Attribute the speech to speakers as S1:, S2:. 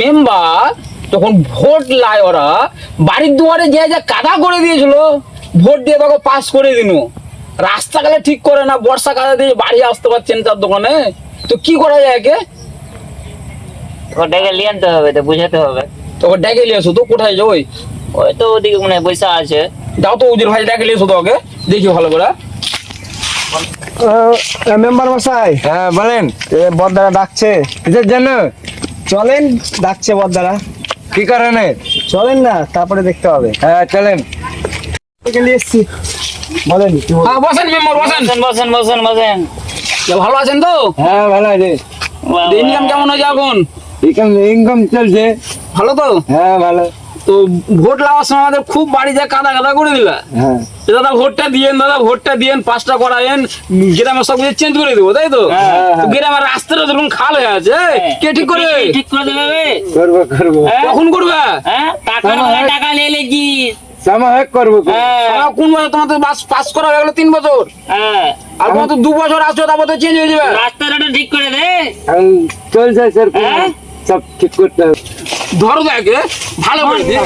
S1: Member যখন vote লাই ওরা বাড়ির দুয়ারে যে যে কাদা করে দিয়েছিল, ভোট দিয়ে তোকে পাস করে দিন। রাস্তাঘাটে ঠিক করে না, বর্ষা কাদা দিয়ে বাড়ি আসতে পারছেন তার দোকানে, তো কি করা যায় একে?
S2: ওটাকে নিয়ে আনতে হবে, তো বুঝাতে হবে।
S1: তোকে ডেকে নিয়ে এসো তো, কোথায় যাও?
S2: ওই তো ওদিকে মনে হয় পয়সা আছে।
S1: যাও তো উজির ভাই ডেকে নিয়ে এসো তো, ওকে দেখি ভালো করে।
S3: মেম্বার মশাই,
S4: হ্যাঁ বলেন,
S3: বড়দারা ডাকছে।
S4: কিসের জন্য?
S3: চলেন, ডাকছে বড়দারা।
S4: কি কারণে?
S3: চলেন না, তারপরে দেখতে হবে।
S4: হ্যাঁ চলেন।
S3: নিয়ে এসছি, বলেন কি বলবেন?
S1: হ্যাঁ বসেন মেম্বার, বসেন।
S2: বসেন বসেন বসেন বসেন।
S1: ভালো আছেন তো?
S4: হ্যাঁ ভালো আছে।
S1: ইনকাম কেমন হয়েছে এখন?
S4: ইনকাম চলছে।
S1: ভালো তো?
S4: হ্যাঁ ভালো।
S1: তো ভোট লাগার সময় আমাদের খুব বাড়িতে কাদা কাদা করে দিলা।
S4: হ্যাঁ
S1: দাদা ভোটটা দিয়েন, দাদা ভোটটা দিয়েন, পাঁচটা করায়েন, গ্রামের সব কিছু চেঞ্জ করে দেবো, তাই তো? তো গ্রামের রাস্তাটা ধরুন খাল হয়ে আছে, কে ঠিক করে?
S2: ঠিক করে দেবে।
S4: করবো করবো।
S1: কখন করবে?
S2: হ্যাঁ, টাকা নিয়ে লেগি।
S4: সময় করবো।
S1: কোন বছর তোমাদের পাস করা হয়ে গেলো 3 বছর,
S2: হ্যাঁ,
S1: আর তোমার তো 2 বছর আসছো, তারপর তো চেঞ্জ হয়ে যাবে।
S2: রাস্তাটা ঠিক করে দে।
S4: চলছে স্যার,
S2: হ্যাঁ?
S4: সব ঠিক করতে হবে।
S1: ধরো দেখে ভালো করে দিয়ে